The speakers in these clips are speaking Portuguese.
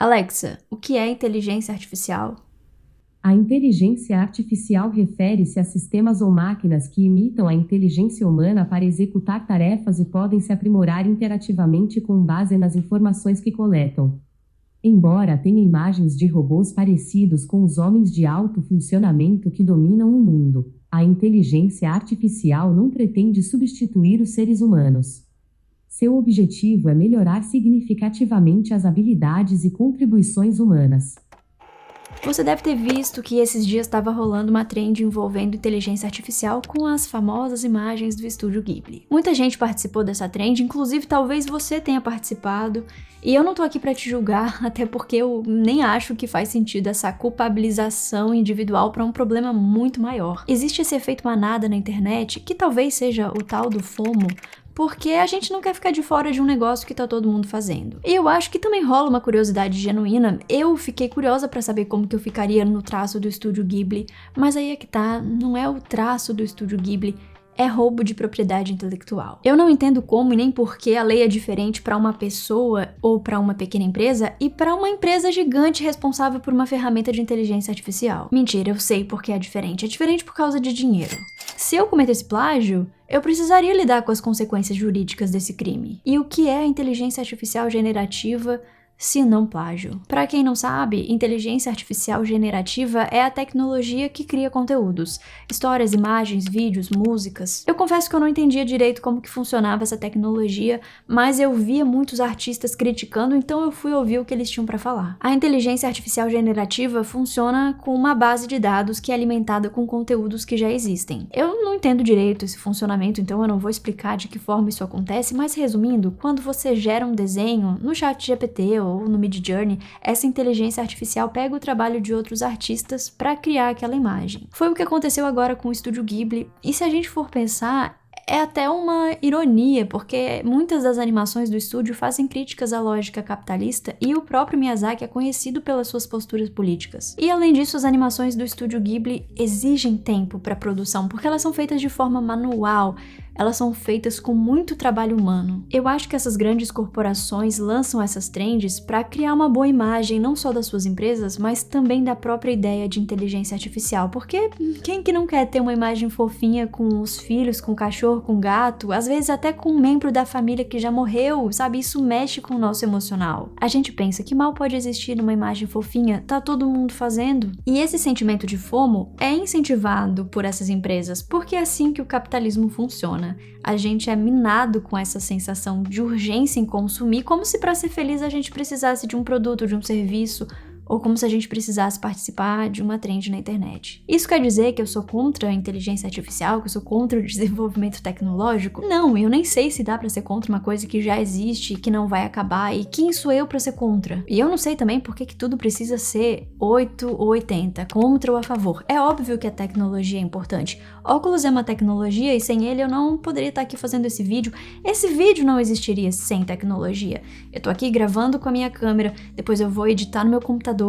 Alexa, o que é inteligência artificial? A inteligência artificial refere-se a sistemas ou máquinas que imitam a inteligência humana para executar tarefas e podem se aprimorar interativamente com base nas informações que coletam. Embora tenha imagens de robôs parecidos com os homens de alto funcionamento que dominam o mundo, a inteligência artificial não pretende substituir os seres humanos. Seu objetivo é melhorar significativamente as habilidades e contribuições humanas. Você deve ter visto que esses dias estava rolando uma trend envolvendo inteligência artificial com as famosas imagens do Estúdio Ghibli. Muita gente participou dessa trend, inclusive talvez você tenha participado, e eu não tô aqui pra te julgar, até porque eu nem acho que faz sentido essa culpabilização individual para um problema muito maior. Existe esse efeito manada na internet, que talvez seja o tal do FOMO, porque a gente não quer ficar de fora de um negócio que tá todo mundo fazendo. E eu acho que também rola uma curiosidade genuína. Eu fiquei curiosa pra saber como que eu ficaria no traço do Estúdio Ghibli, mas aí é que tá, não é o traço do Estúdio Ghibli, é roubo de propriedade intelectual. Eu não entendo como e nem por que a lei é diferente para uma pessoa ou para uma pequena empresa e para uma empresa gigante responsável por uma ferramenta de inteligência artificial. Mentira, eu sei por que é diferente. É diferente por causa de dinheiro. Se eu cometesse plágio, eu precisaria lidar com as consequências jurídicas desse crime. E o que é a inteligência artificial generativa se não plágio? Para quem não sabe, inteligência artificial generativa é a tecnologia que cria conteúdos, histórias, imagens, vídeos, músicas. Eu confesso que eu não entendia direito como que funcionava essa tecnologia, mas eu via muitos artistas criticando, então eu fui ouvir o que eles tinham para falar. A inteligência artificial generativa funciona com uma base de dados que é alimentada com conteúdos que já existem. Eu não entendo direito esse funcionamento, então eu não vou explicar de que forma isso acontece, mas resumindo, quando você gera um desenho no ChatGPT ou no Midjourney, essa inteligência artificial pega o trabalho de outros artistas para criar aquela imagem. Foi o que aconteceu agora com o Estúdio Ghibli, e se a gente for pensar, é até uma ironia, porque muitas das animações do estúdio fazem críticas à lógica capitalista e o próprio Miyazaki é conhecido pelas suas posturas políticas. E além disso, as animações do Estúdio Ghibli exigem tempo para produção, porque elas são feitas de forma manual, elas são feitas com muito trabalho humano. Eu acho que essas grandes corporações lançam essas trends para criar uma boa imagem não só das suas empresas, mas também da própria ideia de inteligência artificial, porque quem que não quer ter uma imagem fofinha com os filhos, com o cachorro, com o gato, às vezes até com um membro da família que já morreu, sabe? Isso mexe com o nosso emocional. A gente pensa que mal pode existir numa imagem fofinha, tá todo mundo fazendo. E esse sentimento de FOMO é incentivado por essas empresas, porque é assim que o capitalismo funciona. A gente é minado com essa sensação de urgência em consumir, como se para ser feliz a gente precisasse de um produto, de um serviço, ou como se a gente precisasse participar de uma trend na internet. Isso quer dizer que eu sou contra a inteligência artificial, que eu sou contra o desenvolvimento tecnológico? Não, eu nem sei se dá pra ser contra uma coisa que já existe, que não vai acabar, e quem sou eu pra ser contra? E eu não sei também por que tudo precisa ser 8 ou 80, contra ou a favor. É óbvio que a tecnologia é importante. Óculos é uma tecnologia e sem ele eu não poderia estar aqui fazendo esse vídeo. Esse vídeo não existiria sem tecnologia. Eu tô aqui gravando com a minha câmera, depois eu vou editar no meu computador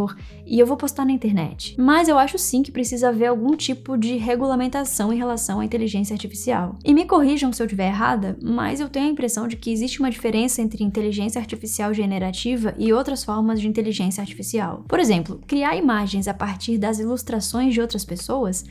e eu vou postar na internet. Mas eu acho sim que precisa haver algum tipo de regulamentação em relação à inteligência artificial. E me corrijam se eu estiver errada, mas eu tenho a impressão de que existe uma diferença entre inteligência artificial generativa e outras formas de inteligência artificial. Por exemplo, criar imagens a partir das ilustrações de outras pessoas.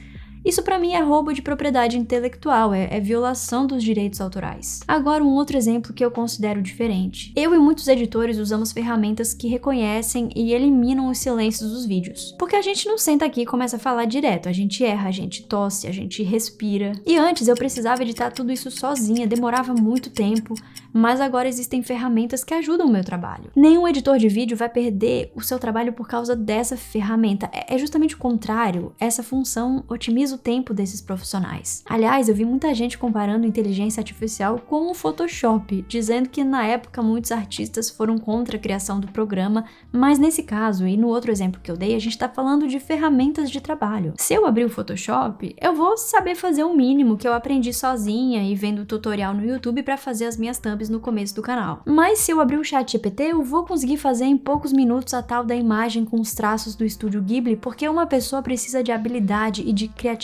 Isso pra mim é roubo de propriedade intelectual, é violação dos direitos autorais. Agora, um outro exemplo que eu considero diferente. Eu e muitos editores usamos ferramentas que reconhecem e eliminam os silêncios dos vídeos. Porque a gente não senta aqui e começa a falar direto, a gente erra, a gente tosse, a gente respira. E antes eu precisava editar tudo isso sozinha, demorava muito tempo, mas agora existem ferramentas que ajudam o meu trabalho. Nenhum editor de vídeo vai perder o seu trabalho por causa dessa ferramenta. É justamente o contrário, essa função otimiza o tempo desses profissionais. Aliás, eu vi muita gente comparando inteligência artificial com o Photoshop, dizendo que na época muitos artistas foram contra a criação do programa, mas nesse caso e no outro exemplo que eu dei, a gente tá falando de ferramentas de trabalho. Se eu abrir o Photoshop, eu vou saber fazer o mínimo que eu aprendi sozinha e vendo tutorial no YouTube para fazer as minhas thumbs no começo do canal. Mas se eu abrir o ChatGPT, eu vou conseguir fazer em poucos minutos a tal da imagem com os traços do Estúdio Ghibli, porque uma pessoa precisa de habilidade e de criatividade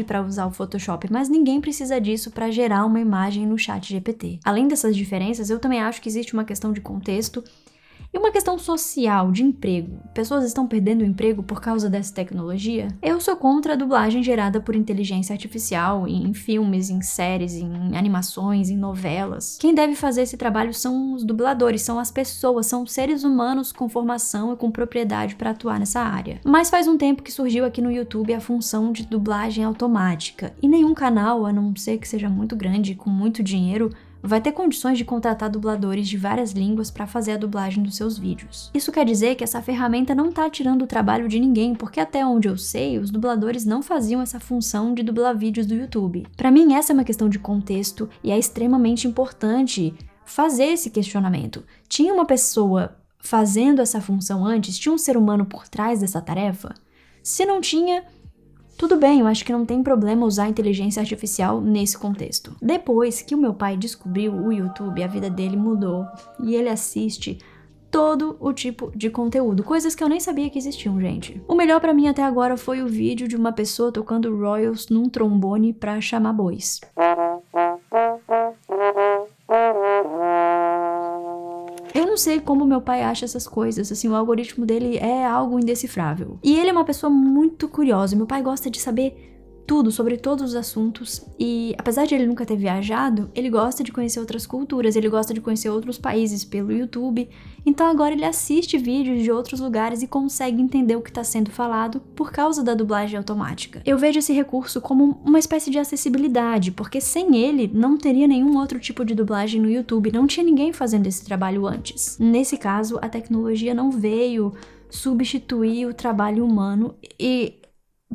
para usar o Photoshop, mas ninguém precisa disso para gerar uma imagem no ChatGPT. Além dessas diferenças, eu também acho que existe uma questão de contexto E uma questão social, de emprego. Pessoas estão perdendo o emprego por causa dessa tecnologia? Eu sou contra a dublagem gerada por inteligência artificial em filmes, em séries, em animações, em novelas. Quem deve fazer esse trabalho são os dubladores, são as pessoas, são seres humanos com formação e com propriedade para atuar nessa área. Mas faz um tempo que surgiu aqui no YouTube a função de dublagem automática, e nenhum canal, a não ser que seja muito grande, com muito dinheiro, vai ter condições de contratar dubladores de várias línguas para fazer a dublagem dos seus vídeos. Isso quer dizer que essa ferramenta não tá tirando o trabalho de ninguém, porque até onde eu sei, os dubladores não faziam essa função de dublar vídeos do YouTube. Para mim, essa é uma questão de contexto e é extremamente importante fazer esse questionamento. Tinha uma pessoa fazendo essa função antes? Tinha um ser humano por trás dessa tarefa? Se não tinha, tudo bem, eu acho que não tem problema usar a inteligência artificial nesse contexto. Depois que o meu pai descobriu o YouTube, a vida dele mudou e ele assiste todo o tipo de conteúdo, coisas que eu nem sabia que existiam, gente. O melhor pra mim até agora foi o vídeo de uma pessoa tocando Royals num trombone pra chamar bois. Eu não sei como meu pai acha essas coisas, assim, o algoritmo dele é algo indecifrável. E ele é uma pessoa muito curiosa, meu pai gosta de saber tudo sobre todos os assuntos e, apesar de ele nunca ter viajado, ele gosta de conhecer outras culturas, ele gosta de conhecer outros países pelo YouTube, então agora ele assiste vídeos de outros lugares e consegue entender o que está sendo falado por causa da dublagem automática. Eu vejo esse recurso como uma espécie de acessibilidade, porque sem ele não teria nenhum outro tipo de dublagem no YouTube, não tinha ninguém fazendo esse trabalho antes. Nesse caso, a tecnologia não veio substituir o trabalho humano e,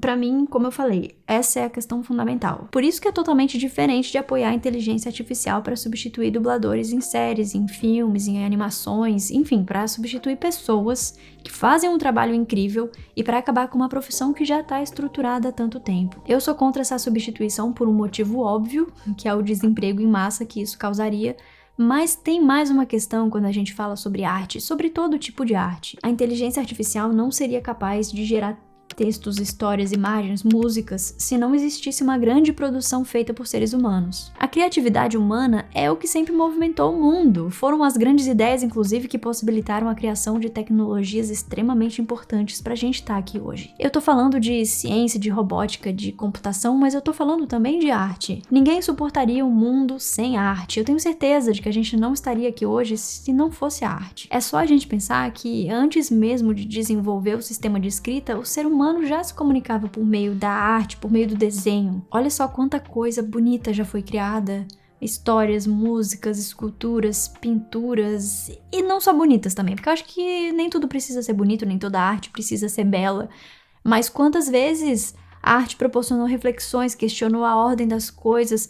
pra mim, como eu falei, essa é a questão fundamental. Por isso que é totalmente diferente de apoiar a inteligência artificial para substituir dubladores em séries, em filmes, em animações, enfim, para substituir pessoas que fazem um trabalho incrível e para acabar com uma profissão que já está estruturada há tanto tempo. Eu sou contra essa substituição por um motivo óbvio, que é o desemprego em massa que isso causaria, mas tem mais uma questão quando a gente fala sobre arte, sobre todo tipo de arte. A inteligência artificial não seria capaz de gerar textos, histórias, imagens, músicas, se não existisse uma grande produção feita por seres humanos. A criatividade humana é o que sempre movimentou o mundo. Foram as grandes ideias, inclusive, que possibilitaram a criação de tecnologias extremamente importantes pra gente estar aqui hoje. Eu tô falando de ciência, de robótica, de computação, mas eu tô falando também de arte. Ninguém suportaria um mundo sem arte. Eu tenho certeza de que a gente não estaria aqui hoje se não fosse a arte. É só a gente pensar que antes mesmo de desenvolver o sistema de escrita, o ser humano já se comunicava por meio da arte, por meio do desenho. Olha só quanta coisa bonita já foi criada. Histórias, músicas, esculturas, pinturas, e não só bonitas também, porque eu acho que nem tudo precisa ser bonito, nem toda arte precisa ser bela. Mas quantas vezes a arte proporcionou reflexões, questionou a ordem das coisas,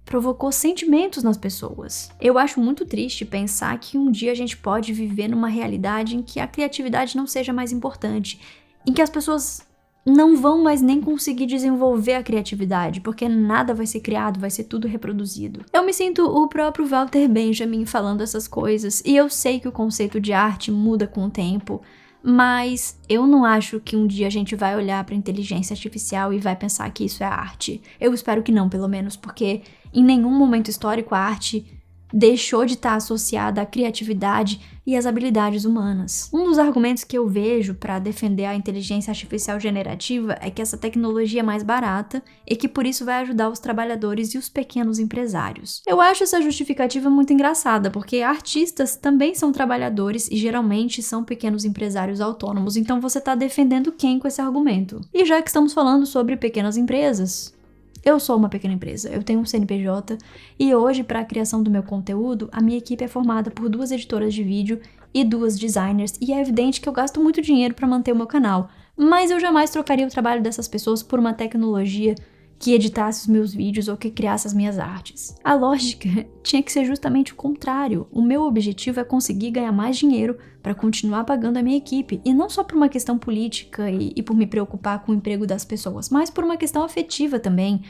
provocou sentimentos nas pessoas. Eu acho muito triste pensar que um dia a gente pode viver numa realidade em que a criatividade não seja mais importante, em que as pessoas não vão mais nem conseguir desenvolver a criatividade, porque nada vai ser criado, vai ser tudo reproduzido. Eu me sinto o próprio Walter Benjamin falando essas coisas, e eu sei que o conceito de arte muda com o tempo, mas eu não acho que um dia a gente vai olhar para a inteligência artificial e vai pensar que isso é arte. Eu espero que não, pelo menos, porque em nenhum momento histórico a arte deixou de estar associada à criatividade e às habilidades humanas. Um dos argumentos que eu vejo para defender a inteligência artificial generativa é que essa tecnologia é mais barata e que por isso vai ajudar os trabalhadores e os pequenos empresários. Eu acho essa justificativa muito engraçada, porque artistas também são trabalhadores e geralmente são pequenos empresários autônomos, então você está defendendo quem com esse argumento? E já que estamos falando sobre pequenas empresas, eu sou uma pequena empresa, eu tenho um CNPJ e hoje, para a criação do meu conteúdo, a minha equipe é formada por 2 editoras de vídeo e 2 designers, e é evidente que eu gasto muito dinheiro para manter o meu canal, mas eu jamais trocaria o trabalho dessas pessoas por uma tecnologia que editasse os meus vídeos ou que criasse as minhas artes. A lógica tinha que ser justamente o contrário. O meu objetivo é conseguir ganhar mais dinheiro para continuar pagando a minha equipe, e não só por uma questão política e por me preocupar com o emprego das pessoas, mas por uma questão afetiva também.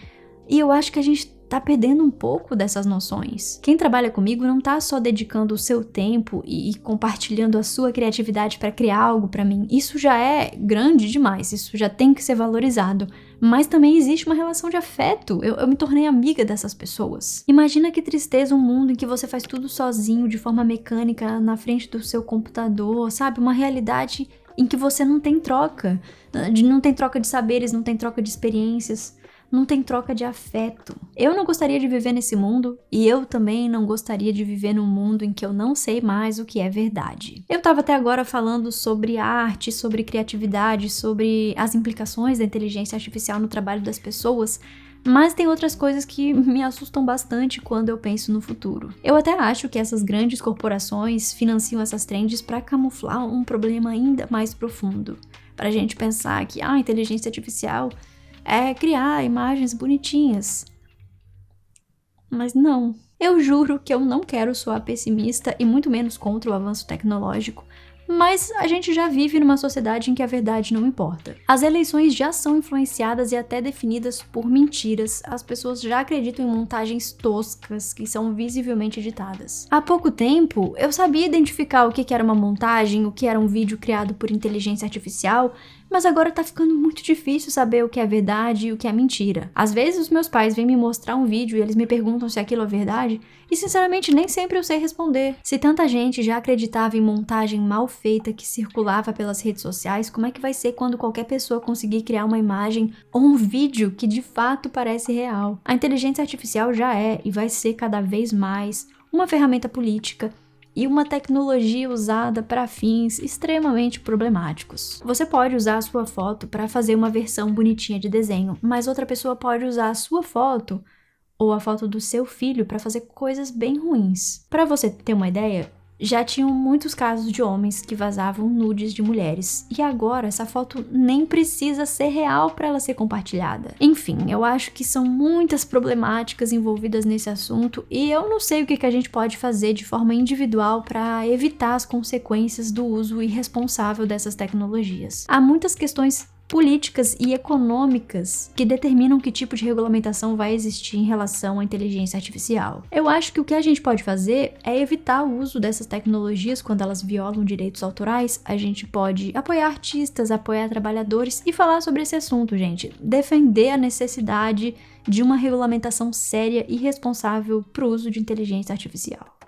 E eu acho que a gente tá perdendo um pouco dessas noções. Quem trabalha comigo não tá só dedicando o seu tempo e compartilhando a sua criatividade para criar algo para mim. Isso já é grande demais, isso já tem que ser valorizado. Mas também existe uma relação de afeto. Eu me tornei amiga dessas pessoas. Imagina que tristeza um mundo em que você faz tudo sozinho, de forma mecânica, na frente do seu computador, sabe? Uma realidade em que você não tem troca. Não tem troca de saberes, não tem troca de experiências, não tem troca de afeto. Eu não gostaria de viver nesse mundo e eu também não gostaria de viver num mundo em que eu não sei mais o que é verdade. Eu tava até agora falando sobre arte, sobre criatividade, sobre as implicações da inteligência artificial no trabalho das pessoas, mas tem outras coisas que me assustam bastante quando eu penso no futuro. Eu até acho que essas grandes corporações financiam essas trends para camuflar um problema ainda mais profundo. Pra gente pensar que a inteligência artificial é criar imagens bonitinhas. Mas não. Eu juro que eu não quero soar pessimista e muito menos contra o avanço tecnológico, mas a gente já vive numa sociedade em que a verdade não importa. As eleições já são influenciadas e até definidas por mentiras. As pessoas já acreditam em montagens toscas que são visivelmente editadas. Há pouco tempo, eu sabia identificar o que era uma montagem, o que era um vídeo criado por inteligência artificial, mas agora tá ficando muito difícil saber o que é verdade e o que é mentira. Às vezes os meus pais vêm me mostrar um vídeo e eles me perguntam se aquilo é verdade, e sinceramente nem sempre eu sei responder. Se tanta gente já acreditava em montagem mal feita que circulava pelas redes sociais, como é que vai ser quando qualquer pessoa conseguir criar uma imagem ou um vídeo que de fato parece real? A inteligência artificial já é e vai ser cada vez mais uma ferramenta política e uma tecnologia usada para fins extremamente problemáticos. Você pode usar a sua foto para fazer uma versão bonitinha de desenho, mas outra pessoa pode usar a sua foto ou a foto do seu filho para fazer coisas bem ruins. Para você ter uma ideia, já tinham muitos casos de homens que vazavam nudes de mulheres, e agora essa foto nem precisa ser real para ela ser compartilhada. Enfim, eu acho que são muitas problemáticas envolvidas nesse assunto e eu não sei o que a gente pode fazer de forma individual para evitar as consequências do uso irresponsável dessas tecnologias. Há muitas questões políticas e econômicas que determinam que tipo de regulamentação vai existir em relação à inteligência artificial. Eu acho que o que a gente pode fazer é evitar o uso dessas tecnologias quando elas violam direitos autorais. A gente pode apoiar artistas, apoiar trabalhadores e falar sobre esse assunto, gente. Defender a necessidade de uma regulamentação séria e responsável para o uso de inteligência artificial.